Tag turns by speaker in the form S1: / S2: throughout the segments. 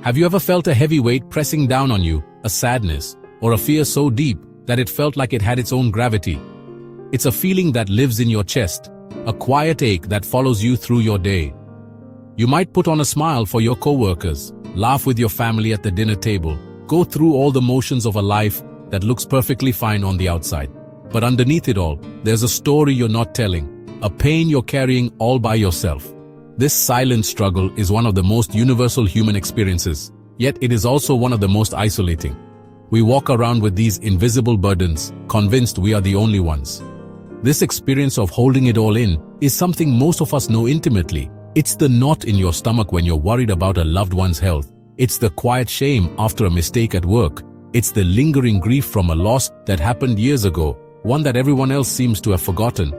S1: Have you ever felt a heavy weight pressing down on you, a sadness, or a fear so deep that it felt like it had its own gravity? It's a feeling that lives in your chest, a quiet ache that follows you through your day. You might put on a smile for your coworkers, laugh with your family at the dinner table, go through all the motions of a life that looks perfectly fine on the outside. But underneath it all, there's a story you're not telling, a pain you're carrying all by yourself. This silent struggle is one of the most universal human experiences, yet it is also one of the most isolating. We walk around with these invisible burdens, convinced we are the only ones. This experience of holding it all in is something most of us know intimately. It's the knot in your stomach when you're worried about a loved one's health. It's the quiet shame after a mistake at work. It's the lingering grief from a loss that happened years ago, one that everyone else seems to have forgotten.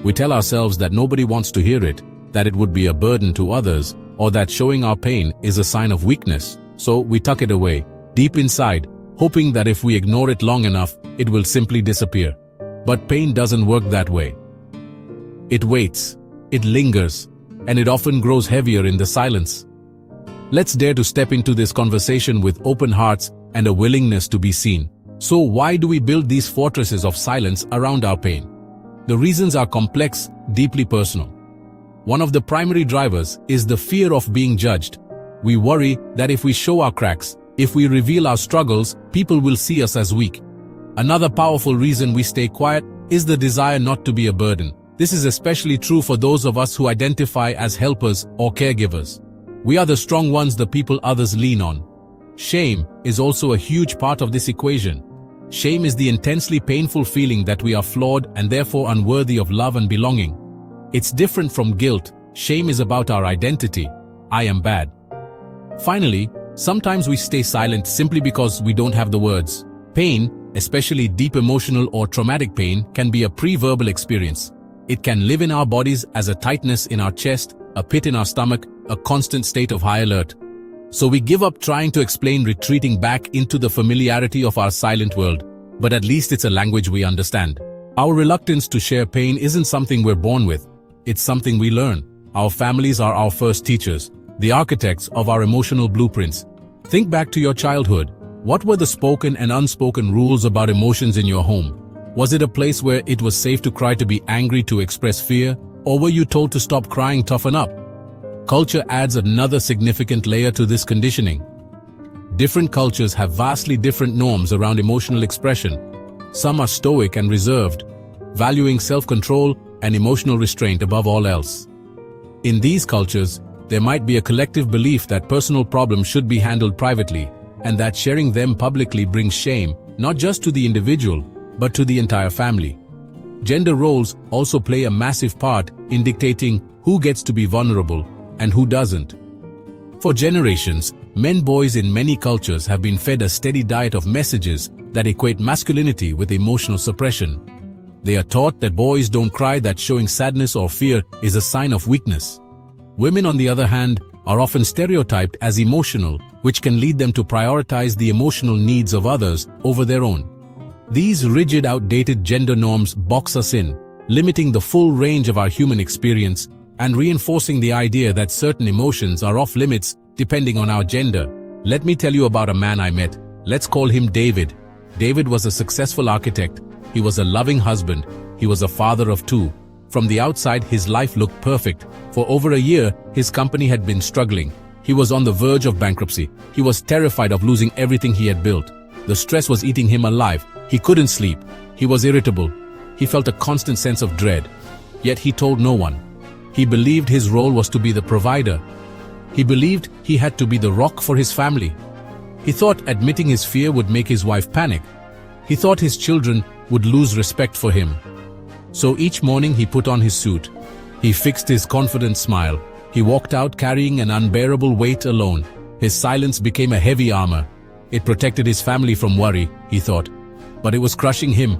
S1: We tell ourselves that nobody wants to hear it, that it would be a burden to others, or that showing our pain is a sign of weakness. So we tuck it away, deep inside, hoping that if we ignore it long enough, it will simply disappear. But pain doesn't work that way. It waits, it lingers, and it often grows heavier in the silence. Let's dare to step into this conversation with open hearts and a willingness to be seen. So why do we build these fortresses of silence around our pain? The reasons are complex, deeply personal. One of the primary drivers is the fear of being judged. We worry that if we show our cracks, if we reveal our struggles, people will see us as weak. Another powerful reason we stay quiet is the desire not to be a burden. This is especially true for those of us who identify as helpers or caregivers. We are the strong ones the people others lean on. Shame is also a huge part of this equation. Shame is the intensely painful feeling that we are flawed and therefore unworthy of love and belonging. It's different from guilt. Shame is about our identity. I am bad. Finally, sometimes we stay silent simply because we don't have the words. Pain, especially deep emotional or traumatic pain, can be a pre-verbal experience. It can live in our bodies as a tightness in our chest, a pit in our stomach, a constant state of high alert. So we give up trying to explain, retreating back into the familiarity of our silent world. But at least it's a language we understand. Our reluctance to share pain isn't something we're born with. It's something we learn. Our families are our first teachers, the architects of our emotional blueprints. Think back to your childhood. What were the spoken and unspoken rules about emotions in your home? Was it a place where it was safe to cry, to be angry, to express fear? Or were you told to stop crying, toughen up? Culture adds another significant layer to this conditioning. Different cultures have vastly different norms around emotional expression. Some are stoic and reserved, valuing self-control and emotional restraint above all else. In these cultures, there might be a collective belief that personal problems should be handled privately, and that sharing them publicly brings shame, not just to the individual, but to the entire family. Gender roles also play a massive part in dictating who gets to be vulnerable and who doesn't. For generations, boys in many cultures have been fed a steady diet of messages that equate masculinity with emotional suppression. They are taught that boys don't cry, that showing sadness or fear is a sign of weakness. Women, on the other hand, are often stereotyped as emotional, which can lead them to prioritize the emotional needs of others over their own. These rigid, outdated gender norms box us in, limiting the full range of our human experience and reinforcing the idea that certain emotions are off limits depending on our gender. Let me tell you about a man I met. Let's call him David. David was a successful architect. He was a loving husband. He was a father of two. From the outside, his life looked perfect. For over a year, his company had been struggling. He was on the verge of bankruptcy. He was terrified of losing everything he had built. The stress was eating him alive. He couldn't sleep. He was irritable. He felt a constant sense of dread. Yet he told no one. He believed his role was to be the provider. He believed he had to be the rock for his family. He thought admitting his fear would make his wife panic. He thought his children would lose respect for him. So each morning he put on his suit. He fixed his confident smile. He walked out carrying an unbearable weight alone. His silence became a heavy armor. It protected his family from worry, he thought. But it was crushing him.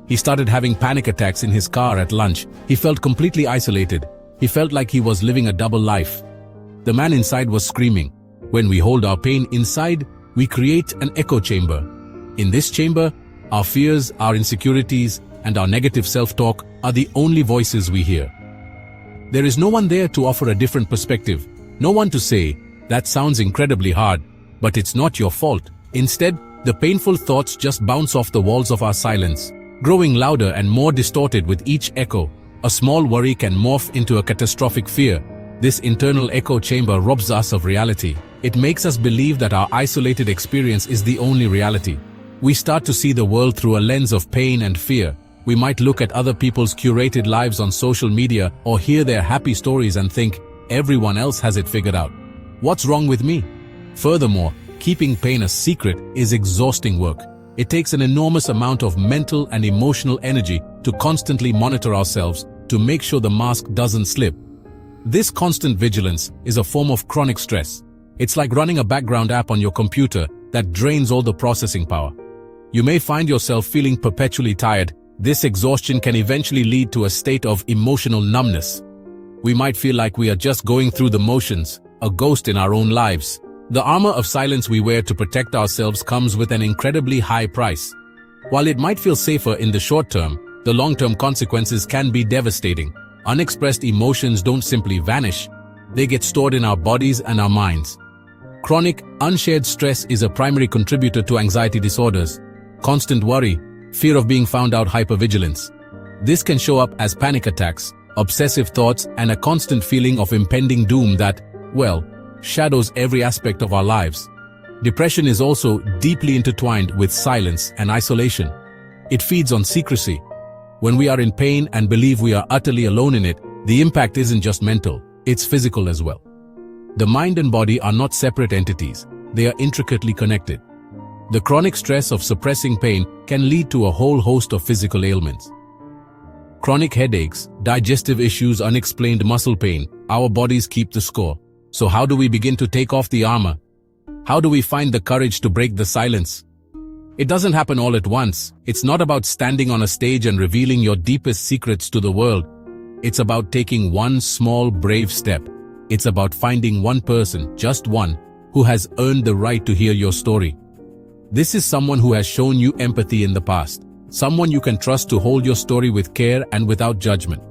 S1: He started having panic attacks in his car at lunch. He felt completely isolated. He felt like he was living a double life. The man inside was screaming. When we hold our pain inside, we create an echo chamber. In this chamber, our fears, our insecurities, and our negative self-talk are the only voices we hear. There is no one there to offer a different perspective. No one to say, "That sounds incredibly hard. But it's not your fault. Instead, the painful thoughts just bounce off the walls of our silence, growing louder and more distorted with each echo. A small worry can morph into a catastrophic fear. This internal echo chamber robs us of reality. It makes us believe that our isolated experience is the only reality. We start to see the world through a lens of pain and fear. We might look at other people's curated lives on social media or hear their happy stories and think, everyone else has it figured out. What's wrong with me? Furthermore, keeping pain a secret is exhausting work. It takes an enormous amount of mental and emotional energy to constantly monitor ourselves to make sure the mask doesn't slip. This constant vigilance is a form of chronic stress. It's like running a background app on your computer that drains all the processing power. You may find yourself feeling perpetually tired. This exhaustion can eventually lead to a state of emotional numbness. We might feel like we are just going through the motions, a ghost in our own lives. The armor of silence we wear to protect ourselves comes with an incredibly high price. While it might feel safer in the short term, the long-term consequences can be devastating. Unexpressed emotions don't simply vanish. They get stored in our bodies and our minds. Chronic, unshared stress is a primary contributor to anxiety disorders. Constant worry, fear of being found out, hypervigilance. This can show up as panic attacks, obsessive thoughts, and a constant feeling of impending doom that, well, shadows every aspect of our lives. Depression is also deeply intertwined with silence and isolation. It feeds on secrecy. When we are in pain and believe we are utterly alone in it, the impact isn't just mental, it's physical as well. The mind and body are not separate entities, they are intricately connected. The chronic stress of suppressing pain can lead to a whole host of physical ailments. Chronic headaches, digestive issues, unexplained muscle pain, our bodies keep the score. So how do we begin to take off the armor? How do we find the courage to break the silence? It doesn't happen all at once. It's not about standing on a stage and revealing your deepest secrets to the world. It's about taking one small, brave step. It's about finding one person, just one, who has earned the right to hear your story. This is someone who has shown you empathy in the past. Someone you can trust to hold your story with care and without judgment.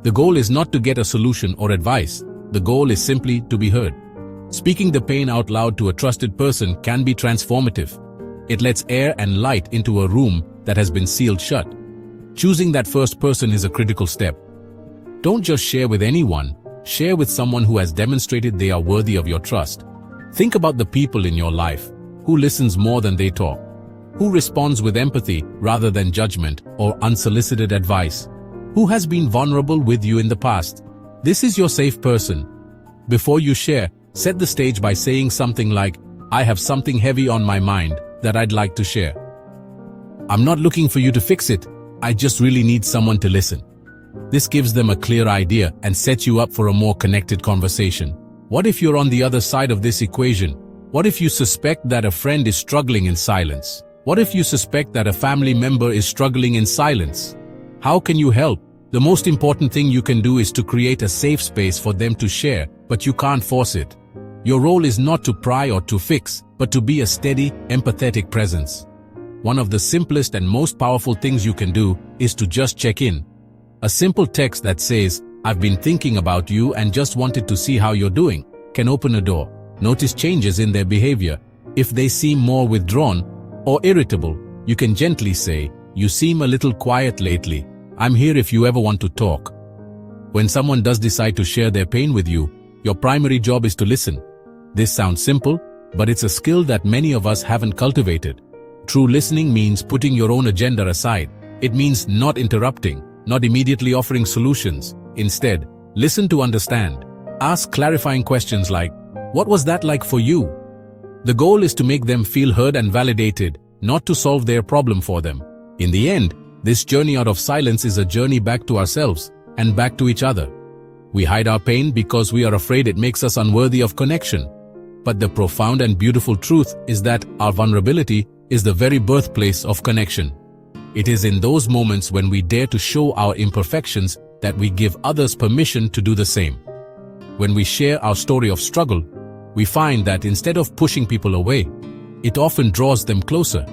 S1: The goal is not to get a solution or advice. The goal is simply to be heard. Speaking the pain out loud to a trusted person can be transformative. It lets air and light into a room that has been sealed shut. Choosing that first person is a critical step. Don't just share with anyone. Share with someone who has demonstrated they are worthy of your trust. Think about the people in your life. Who listens more than they talk? Who responds with empathy rather than judgment or unsolicited advice? Who has been vulnerable with you in the past? This is your safe person. Before you share, set the stage by saying something like, I have something heavy on my mind that I'd like to share. I'm not looking for you to fix it. I just really need someone to listen. This gives them a clear idea and sets you up for a more connected conversation. What if you're on the other side of this equation? What if you suspect that a friend is struggling in silence? What if you suspect that a family member is struggling in silence? How can you help? The most important thing you can do is to create a safe space for them to share, but you can't force it. Your role is not to pry or to fix, but to be a steady, empathetic presence. One of the simplest and most powerful things you can do is to just check in. A simple text that says, I've been thinking about you and just wanted to see how you're doing, can open a door. Notice changes in their behavior. If they seem more withdrawn or irritable, you can gently say, you seem a little quiet lately. I'm here if you ever want to talk. When someone does decide to share their pain with you, your primary job is to listen. This sounds simple, but it's a skill that many of us haven't cultivated. True listening means putting your own agenda aside. It means not interrupting, not immediately offering solutions. Instead, listen to understand. Ask clarifying questions like, what was that like for you? The goal is to make them feel heard and validated, not to solve their problem for them. In the end, this journey out of silence is a journey back to ourselves and back to each other. We hide our pain because we are afraid it makes us unworthy of connection. But the profound and beautiful truth is that our vulnerability is the very birthplace of connection. It is in those moments when we dare to show our imperfections that we give others permission to do the same. When we share our story of struggle, we find that instead of pushing people away, it often draws them closer.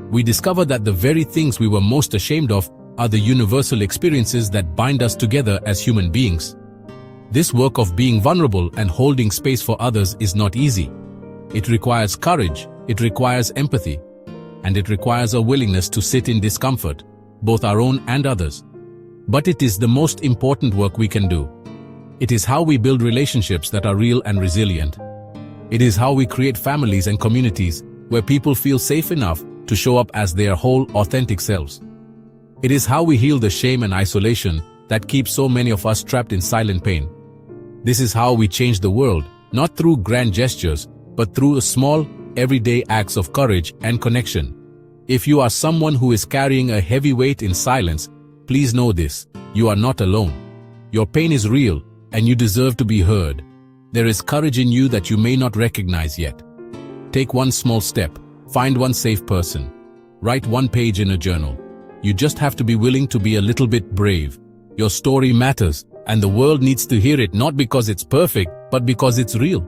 S1: We discover that the very things we were most ashamed of are the universal experiences that bind us together as human beings. This work of being vulnerable and holding space for others is not easy. It requires courage, it requires empathy, and it requires a willingness to sit in discomfort, both our own and others. But it is the most important work we can do. It is how we build relationships that are real and resilient. It is how we create families and communities where people feel safe enough to show up as their whole, authentic selves. It is how we heal the shame and isolation that keeps so many of us trapped in silent pain. This is how we change the world, not through grand gestures, but through small, everyday acts of courage and connection. If you are someone who is carrying a heavy weight in silence, please know this: you are not alone. Your pain is real, and you deserve to be heard. There is courage in you that you may not recognize yet. Take one small step. Find one safe person. Write one page in a journal. You just have to be willing to be a little bit brave. Your story matters, and the world needs to hear it, not because it's perfect, but because it's real.